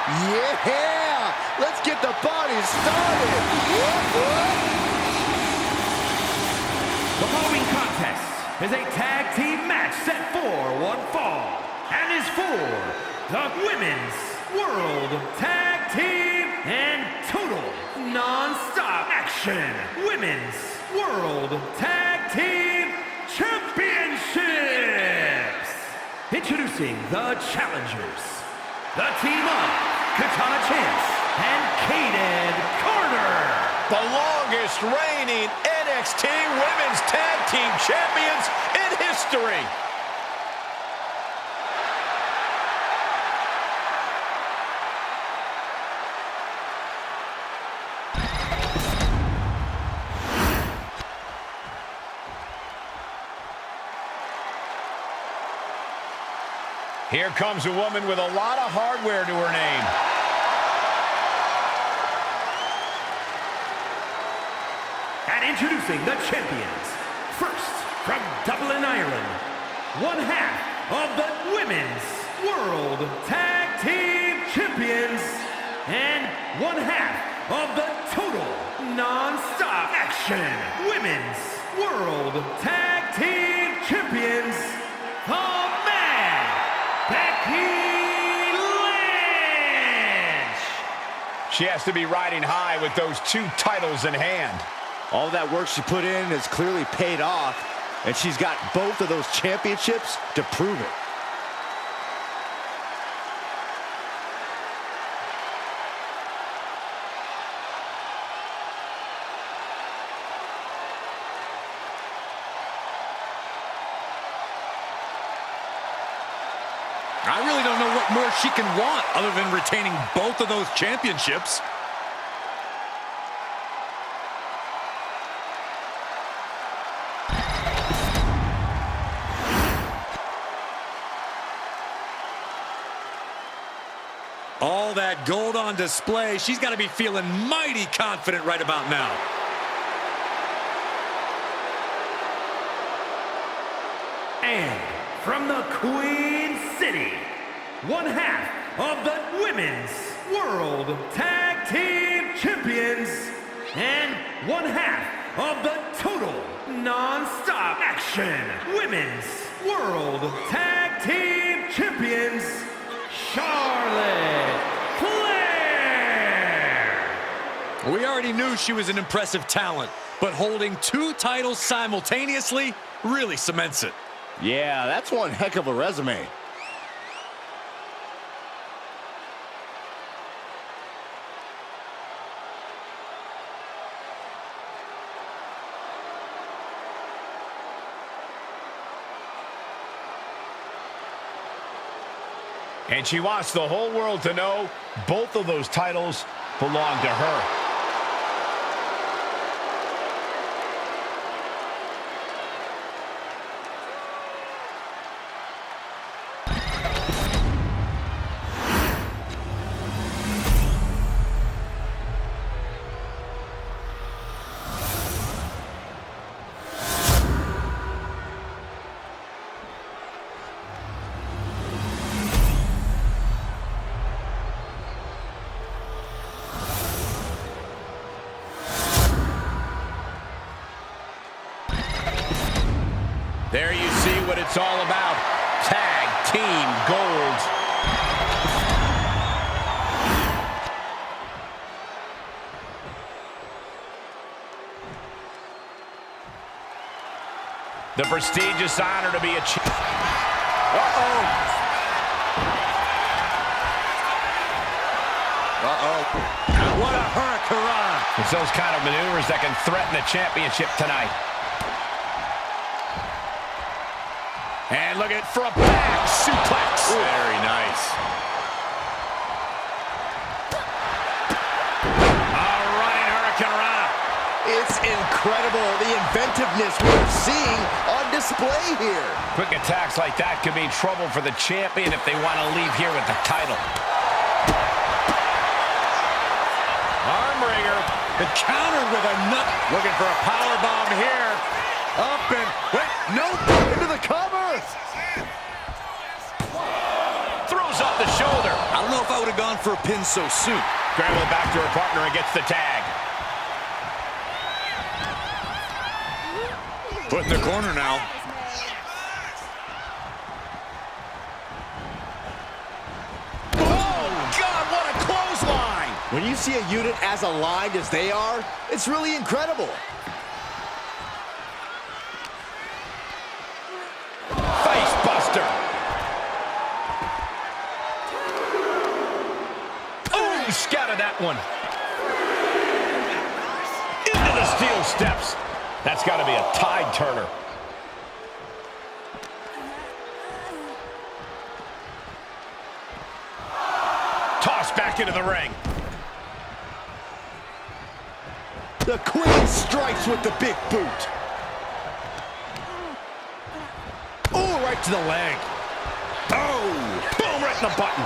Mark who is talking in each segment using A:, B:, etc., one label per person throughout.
A: Yeah! Let's get the party started!
B: The following contest is a tag team match set for one fall and is for the Women's World Tag Team and Total Non-Stop Action Women's World Tag Team Championships! Introducing the challengers, the team of Katana Chance and Kayden Carter.
C: The longest reigning NXT Women's Tag Team Champions in history. Here comes a woman with a lot of hardware to her name.
B: And introducing the champions, first from Dublin, Ireland, one half of the Women's World Tag Team Champions and one half of the Total Non-Stop Action Women's World Tag Team Champions, the Man, Becky Lynch.
C: She has to be riding high with those two titles in hand.
A: All that work she put in has clearly paid off, and she's got both of those championships to prove it.
D: I really don't know what more she can want other than retaining both of those championships. All that gold on display. She's got to be feeling mighty confident right about now.
B: And from the Queen City, one half of the Women's World Tag Team Champions and one half of the Total Non-Stop Action Women's World Tag Team Champions, Charlotte Flair.
D: We already knew she was an impressive talent, but holding two titles simultaneously really cements it.
A: Yeah, that's one heck of a resume.
C: And she wants the whole world to know both of those titles belong to her. There you see what it's all about. Tag Team Gold. The prestigious honor to be a champion. Uh-oh.
D: What a hurricane!
C: It's those kind of maneuvers that can threaten the championship tonight. And look at for a back suplex.
D: Ooh. Very nice.
C: A running hurricanrana.
A: It's incredible, the inventiveness we're seeing on display here.
C: Quick attacks like that could mean trouble for the champion if they want to leave here with the title.
D: Armbringer, the counter with a nut. Looking for a power bomb here. Up and, wait, nope, into the cover.
C: Throws up the shoulder.
D: I don't know if I would have gone for a pin so soon.
C: Scramble back to her partner and gets the tag.
D: Put in the corner now.
C: Oh, God, what a clothesline!
A: When you see a unit as aligned as they are, it's really incredible.
C: Face buster. Oh, scattered that one. Into the steel steps. That's got to be a tide turner. Tossed back into the ring.
A: The Queen strikes with the big boot. Oh, right to the leg.
C: Oh, boom, right in the button.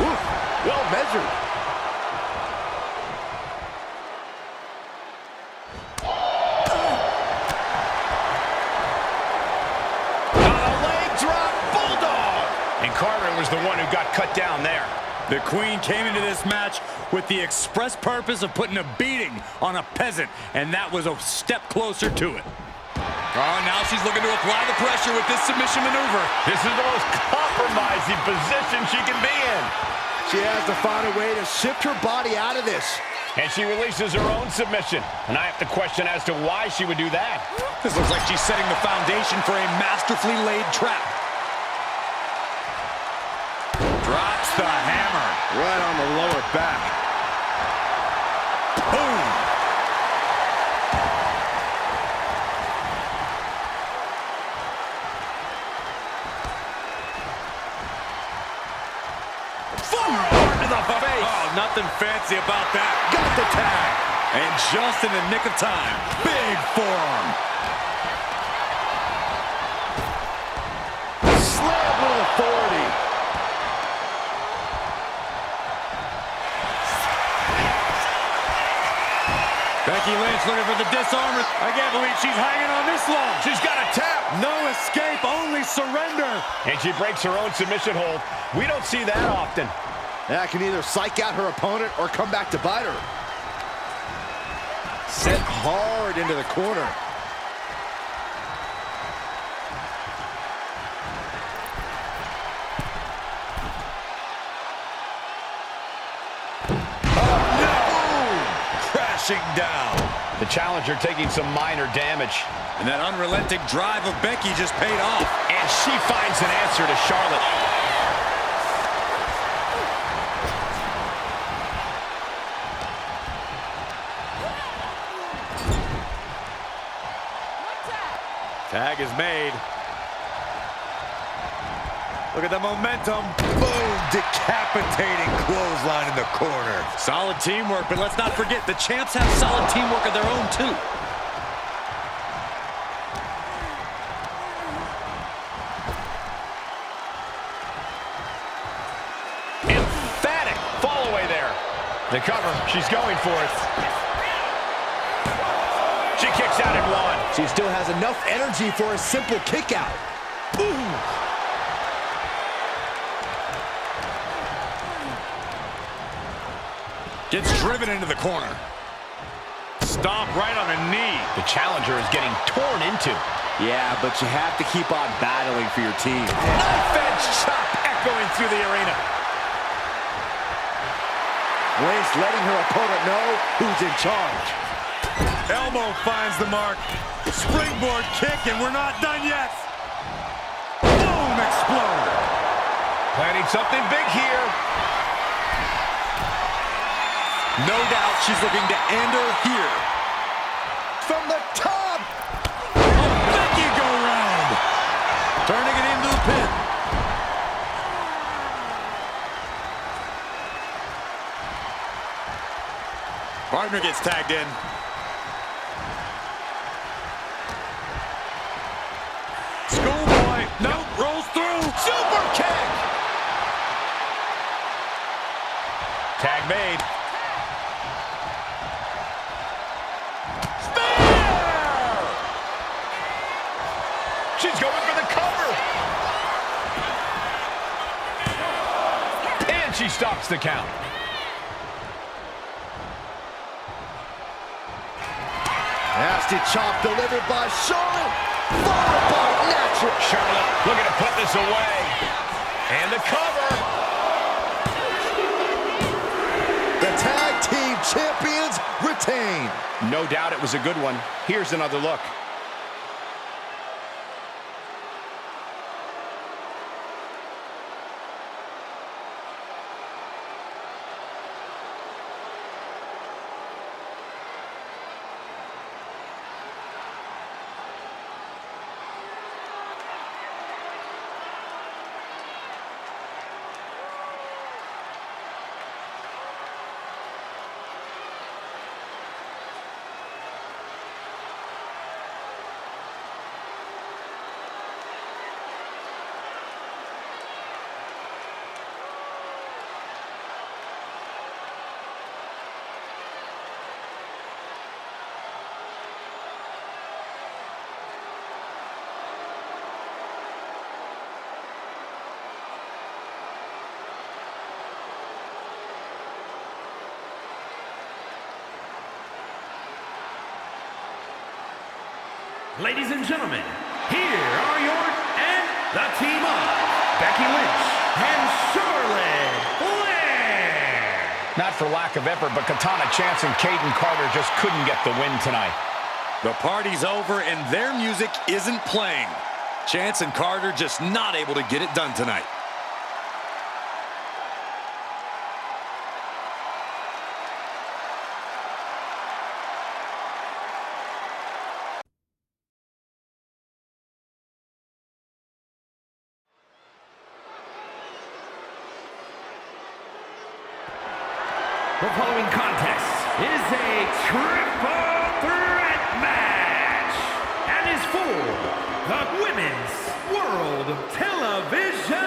A: Oof, well measured.
C: Carter was the one who got cut down there.
D: The Queen came into this match with the express purpose of putting a beating on a peasant, and that was a step closer to it. Oh, now she's looking to apply the pressure with this submission maneuver.
C: This is the most compromising position she can be in.
A: She has to find a way to shift her body out of this.
C: And she releases her own submission. And I have to question as to why she would do that.
D: This looks like she's setting the foundation for a masterfully laid trap. Drops the hammer.
A: Right on the lower back.
D: Boom.
C: Forearm to the face.
D: Oh, nothing fancy about that.
A: Got the tag.
D: And just in the nick of time. Big forearm.
A: Slam with authority.
D: Becky Lynch looking for the disarm. I can't believe she's hanging on this long.
C: She's got a tap.
D: No escape, only surrender.
C: And she breaks her own submission hold. We don't see that often.
A: That can either psych out her opponent or come back to bite her. Sent hard into the corner.
D: Down.
C: The challenger taking some minor damage.
D: And that unrelenting drive of Becky just paid off.
C: And she finds an answer to Charlotte.
D: Tag is made. Look at the momentum. Boom! Decapitating clothesline in the corner. Solid teamwork, but let's not forget, the champs have solid teamwork of their own, too.
C: Emphatic fall away there. The cover, she's going for it. She kicks out at one.
A: She still has enough energy for a simple kick out. Ooh.
D: Gets driven into the corner. Stomp right on the knee.
C: The challenger is getting torn into.
A: Yeah, but you have to keep on battling for your team.
C: Knife edge chop echoing through the arena.
A: Lynch letting her opponent know who's in charge.
D: Elbow finds the mark. Springboard kick, and we're not done yet. Boom! Explode.
C: Planning something big here.
D: No doubt she's looking to end her here.
A: From the top!
D: A Becky go round. Turning it into the pin. Partner gets tagged in. Schoolboy. Nope, rolls through.
C: Super kick. Tag made. She's going for the cover. And she stops the count.
A: Nasty chop delivered by Charlotte. Followed by Natural.
C: Charlotte looking to put this away. And the cover.
A: The tag team champions retain.
C: No doubt it was a good one. Here's another look.
B: Ladies and gentlemen, here are your and the team of Becky Lynch and Charlotte Flair.
C: Not for lack of effort, but Katana Chance and Kayden Carter just couldn't get the win tonight.
D: The party's over and their music isn't playing. Chance and Carter just not able to get it done tonight.
B: The following contest is a triple threat match and is for the Women's World Television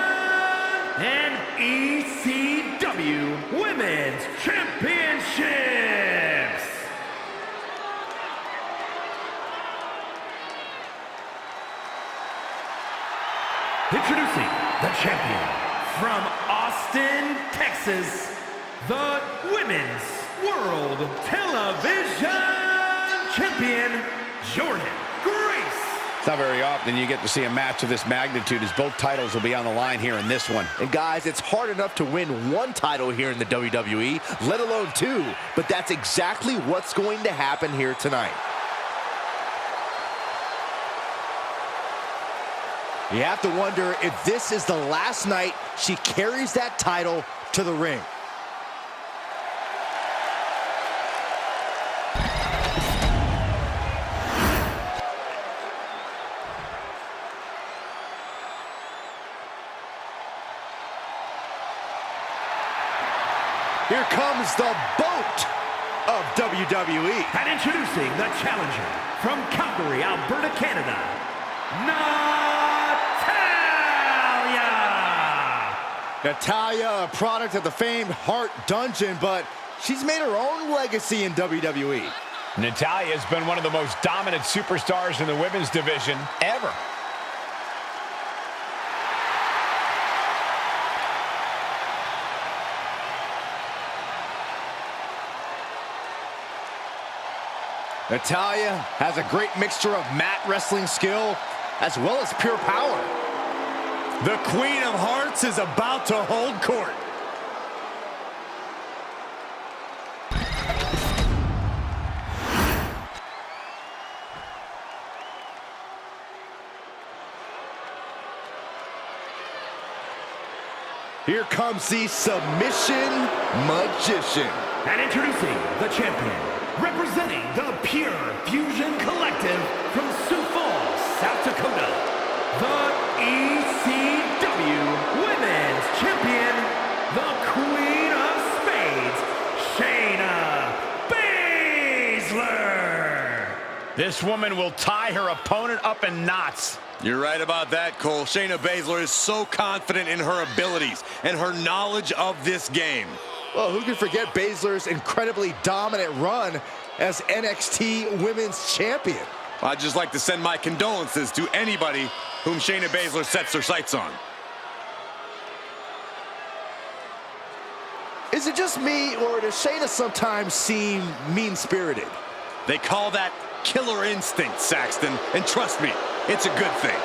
B: and ECW Women's Championships. Introducing the champion from Austin, Texas, the Women's World Television Champion, Jordynne Grace.
C: It's not very often you get to see a match of this magnitude, as both titles will be on the line here in this one.
A: And guys, it's hard enough to win one title here in the WWE, let alone two. But that's exactly what's going to happen here tonight. You have to wonder if this is the last night she carries that title to the ring. Here comes the boat of WWE.
B: And introducing the challenger from Calgary, Alberta, Canada, Natalya!
A: Natalya, a product of the famed Hart Dungeon, but she's made her own legacy in WWE.
C: Natalya has been one of the most dominant superstars in the women's division ever.
A: Natalya has a great mixture of mat wrestling skill as well as pure power.
D: The Queen of Hearts is about to hold court.
A: Here comes the Submission Magician.
B: And introducing the champion, representing the Pure Fusion Collective from Sioux Falls, South Dakota, the ECW Women's Champion, the Queen of Spades, Shayna Baszler.
C: This woman will tie her opponent up in knots.
D: You're right about that, Cole. Shayna Baszler is so confident in her abilities and her knowledge of this game.
A: Well, who can forget Baszler's incredibly dominant run as NXT Women's Champion?
D: I'd just like to send my condolences to anybody whom Shayna Baszler sets her sights on.
A: Is it just me, or does Shayna sometimes seem mean-spirited?
D: They call that killer instinct, Saxton. And trust me, it's a good thing.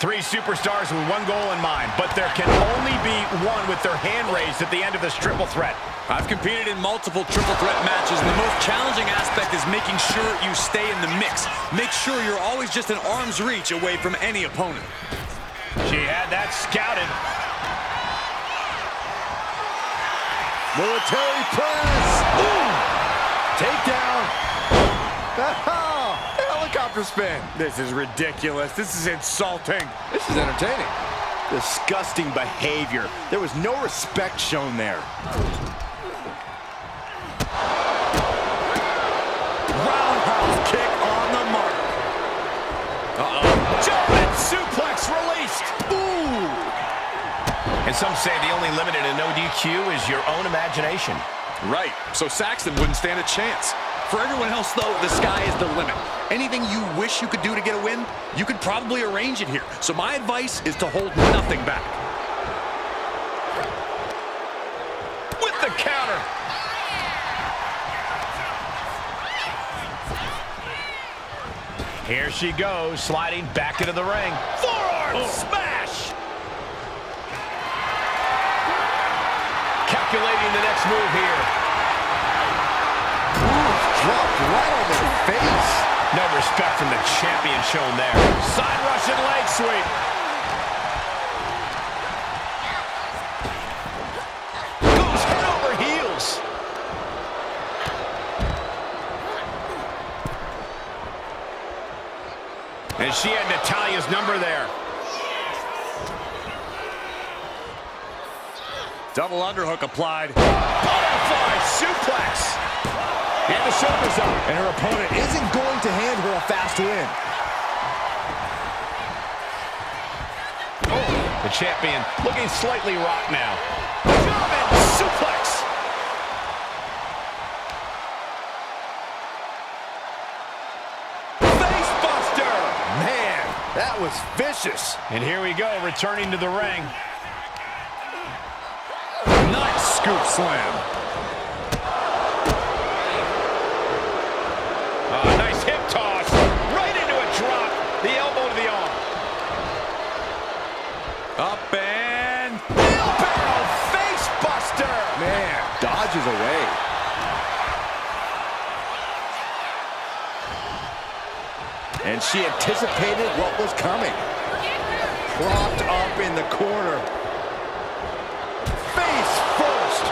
C: Three superstars with one goal in mind, but there can only be one with their hand raised at the end of this triple threat.
D: I've competed in multiple triple threat matches, and the most challenging aspect is making sure you stay in the mix. Make sure you're always just an arm's reach away from any opponent.
C: She had that scouted.
A: Military press! Takedown! Helicopter spin!
D: This is ridiculous. This is insulting.
A: This is entertaining. Disgusting behavior. There was no respect shown there.
D: Roundhouse kick on the mark.
C: German suplex released. Ooh. And some say the only limit in a no DQ is your own imagination.
D: Right, so Saxton wouldn't stand a chance. For everyone else, though, the sky is the limit. Anything you wish you could do to get a win, you could probably arrange it here. So my advice is to hold nothing back.
C: With the counter. Here she goes, sliding back into the ring. Forearm smash! Calculating the next move here.
A: Dropped right on their face.
C: No respect from the champion shown there. Side Russian leg sweep. Goes head over heels. And she had Natalya's number there.
D: Double underhook applied.
C: Butterfly suplex. And the shoulders up.
A: And her opponent isn't going to hand her a fast win.
C: Oh, the champion looking slightly rocked now. German suplex. Face buster.
A: Man, that was vicious.
C: And here we go, returning to the ring.
D: Nice scoop slam.
C: Nice hip toss. Right into a drop. The elbow to the arm.
D: Up and...
C: Wheelbarrow face buster.
A: Man, dodges away. And she anticipated what was coming. Propped up in the corner. Face first.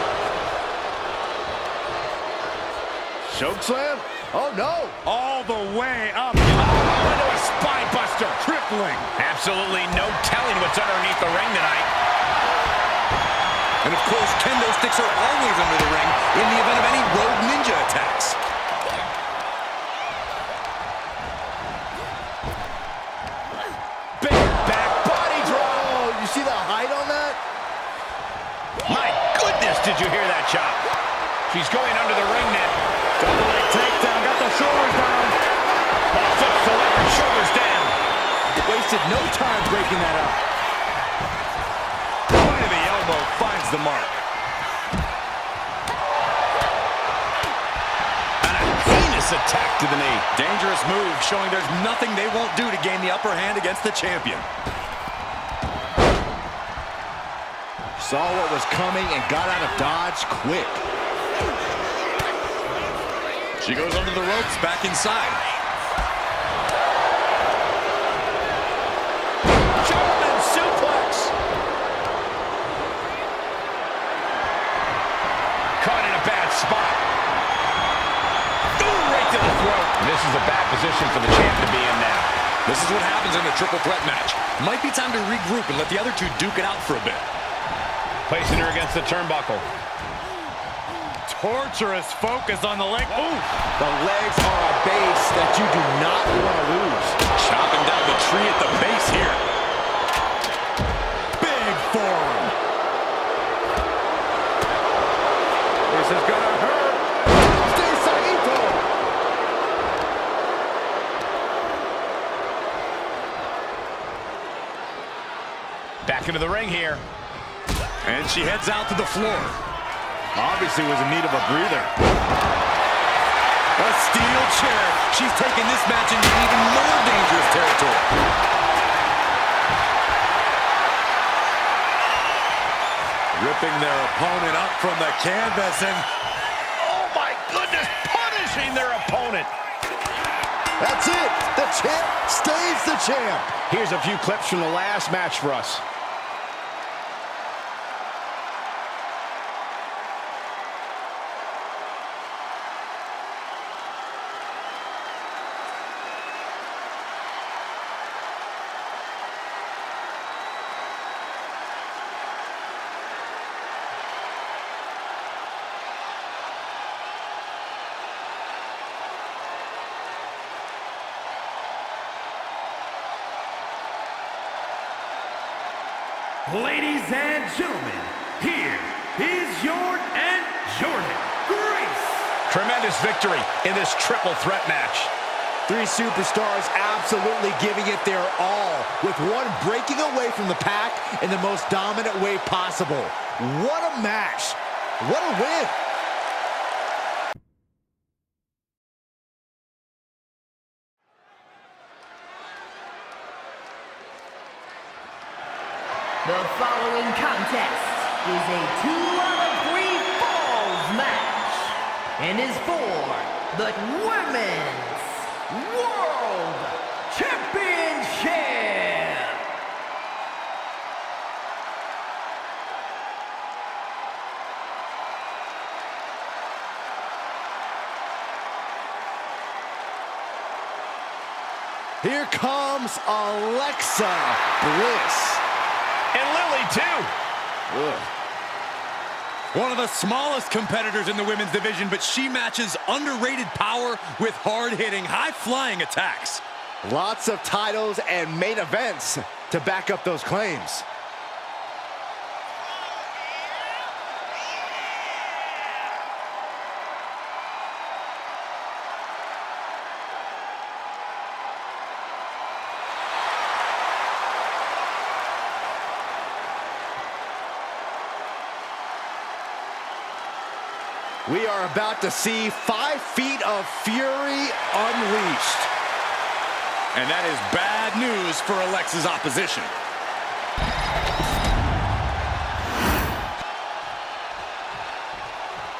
A: Chokeslam? Oh, no.
D: all the way up.
C: Into a spine buster.
D: Crippling.
C: Absolutely no telling what's underneath the ring tonight.
D: And of course, kendo sticks are always under the ring in the event of any Rogue Ninja attacks.
C: Big back body drop.
A: Oh, you see the height on that?
C: My goodness, did you hear that chop? She's going under the ring net.
A: Double leg takedown, got the shoulders down.
C: Foot selector, shoulders down.
A: Wasted no time breaking that up.
D: Point of the elbow finds the mark.
C: And a heinous attack to the knee.
D: Dangerous move, showing there's nothing they won't do to gain the upper hand against the champion.
A: Saw what was coming and got out of dodge quick.
D: She goes under the ropes, back inside.
C: German suplex. Caught in a bad spot. Ooh, right to the position for the champ to be in now.
D: This is what happens in a triple threat match. Might be time to regroup and let the other two duke it out for a bit.
C: Placing her against the turnbuckle.
D: Torturous focus on the leg. Ooh!
A: The legs are a base that you do not want to lose.
D: Chopping down the tree at the base here. Big forearm.
C: This is gonna hurt.
A: Stay Saito.
C: Back into the ring here.
D: And she heads out to the floor.
C: Obviously was in need of a breather.
D: A steel chair. She's taking this match into even more dangerous territory. Ripping their opponent up from the canvas and...
C: Oh my goodness, punishing their opponent.
A: That's it. The champ stays the champ.
C: Here's a few clips from the last match for us.
B: Ladies and gentlemen, here is your and Jordynne Grace.
C: Tremendous victory in this triple threat match.
A: Three superstars absolutely giving it their all, with one breaking away from the pack in the most dominant way possible. What a match. What a win.
E: The following contest is a 2-out-of-3 falls match and is for the Women's World Championship.
A: Here comes Alexa Bliss.
C: And Lily, too.
A: Ugh.
D: One of the smallest competitors in the women's division, but she matches underrated power with hard-hitting, high-flying attacks.
A: Lots of titles and main events to back up those claims. We are about to see 5 feet of fury unleashed.
D: And that is bad news for Alexa's opposition.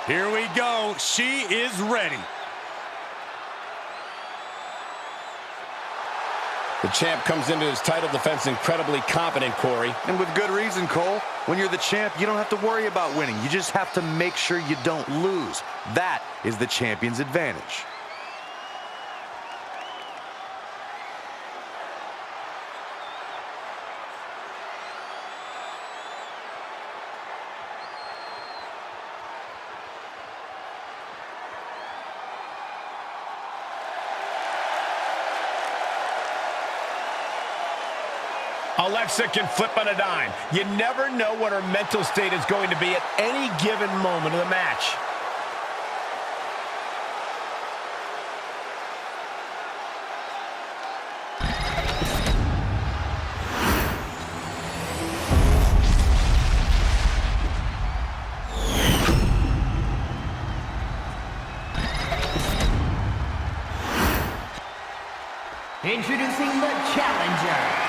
D: Here we go. She is ready.
C: The champ comes into his title defense incredibly confident, Corey.
F: And with good reason, Cole. When you're the champ, you don't have to worry about winning. You just have to make sure you don't lose. That is the champion's advantage.
C: Alexa can flip on a dime. You never know what her mental state is going to be at any given moment of the match.
E: Introducing the challenger.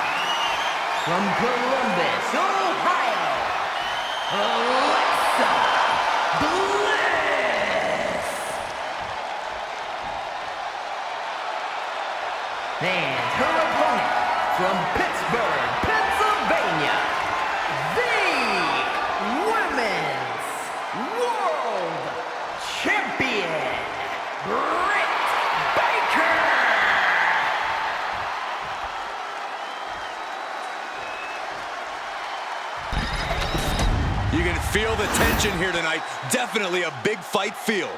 E: From Columbus, Ohio, Alexa Bliss. And her opponent from Pittsburgh, Pennsylvania, the Women's World Champion, Britt Baker.
D: You can feel the tension here tonight. Definitely a big fight feel.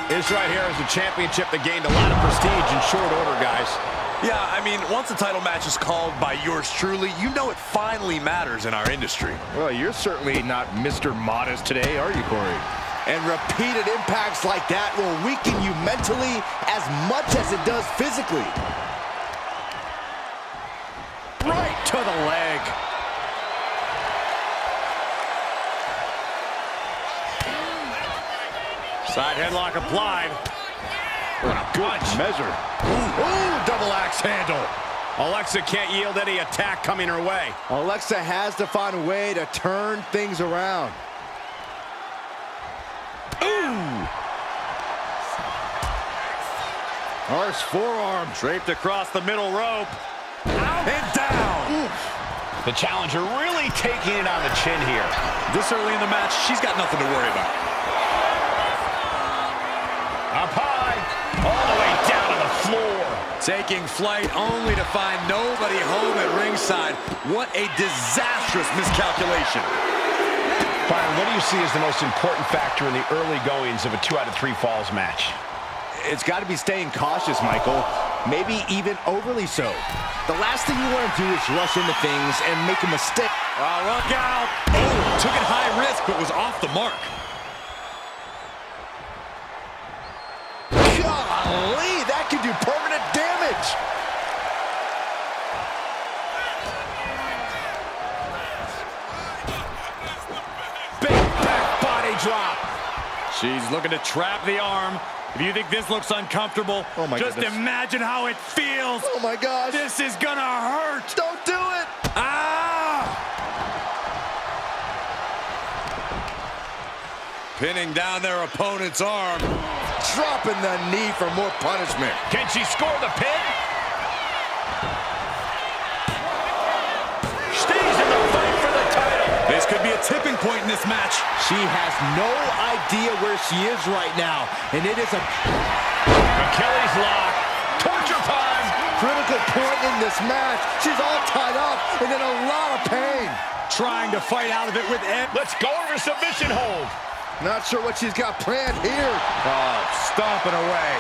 C: This right here is a championship that gained a lot of prestige in short order, guys.
D: Yeah, I mean, once a title match is called by yours truly, you know it finally matters in our industry.
C: Well, you're certainly not Mr. Modest today, are you, Corey?
A: And repeated impacts like that will weaken you mentally as much as it does physically.
C: Right to the leg.
D: Side headlock applied.
C: What a good measure. Ooh, double axe handle. Alexa can't yield any attack coming her way.
A: Alexa has to find a way to turn things around.
C: Ooh! Harsh forearm.
D: Draped across the middle rope.
C: And down.
A: Oof.
C: The challenger really taking it on the chin here.
D: This early in the match, she's got nothing to worry about.
C: Up high. All the way down to the floor.
D: Taking flight only to find nobody home at ringside. What a disastrous miscalculation.
C: Byron, what do you see as the most important factor in the early goings of a 2 out of 3 falls match?
A: It's got to be staying cautious, Michael. Maybe even overly so. The last thing you want to do is rush into things and make a mistake.
D: Look out. Oh, took it high risk, but was off the mark.
A: Golly, that could do permanent damage.
C: Big back body drop.
D: She's looking to trap the arm. If you think this looks uncomfortable,
A: Oh my
D: just
A: goodness.
D: imagine how it feels.
A: Oh my gosh.
D: This is gonna hurt.
A: Don't do it.
D: Ah! Pinning down their opponent's arm.
A: Dropping the knee for more punishment.
C: Can she score the pin? Stays in the fight for the title.
D: This could be a tipping point in this match.
A: She has no idea where she is right now, and it is a
C: Achilles lock. Torture time.
A: critical point in this match. She's all tied up and in a lot of pain.
D: Trying to fight out of it with Ed.
C: Let's go over submission hold.
A: Not sure what she's got planned here.
C: Oh, stomping away.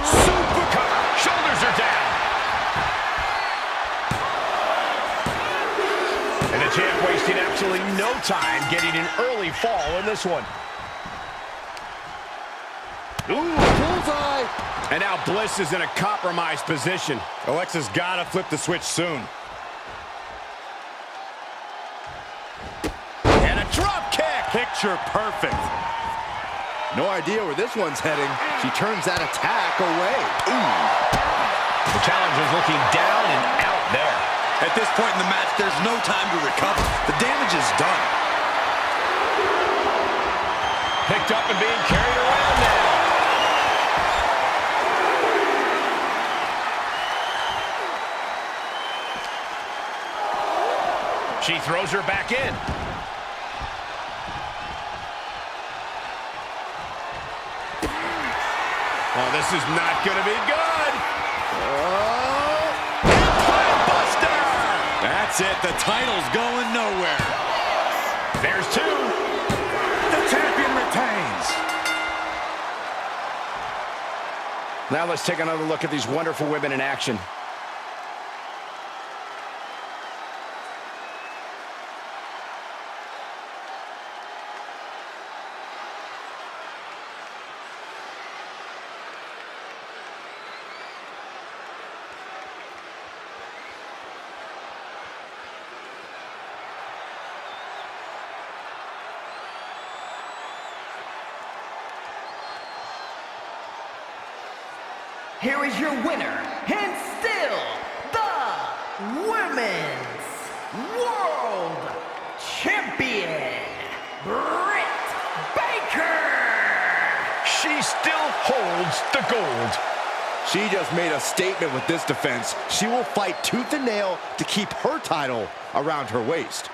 C: Super cover. Shoulders are down. And the champ wasting absolutely no time getting an early fall in this one.
A: Ooh, bullseye.
C: And now Bliss is in a compromised position.
D: Alexa's got to flip the switch soon.
C: And a drop kick.
D: Picture perfect.
A: No idea where this one's heading. She turns that attack away. Ooh.
C: The challenger's looking down and out there.
D: At this point in the match, there's no time to recover. The damage is done.
C: Picked up and being carried around now. She throws her back in. Oh, this is not going to be good. Empire Buster!
D: That's it. The title's going nowhere.
C: There's 2.
D: The champion retains.
C: Now let's take another look at these wonderful women in action.
E: Here is your winner, and still the Women's World Champion, Britt Baker!
C: She still holds the gold.
A: She just made a statement with this defense. She will fight tooth and nail to keep her title around her waist.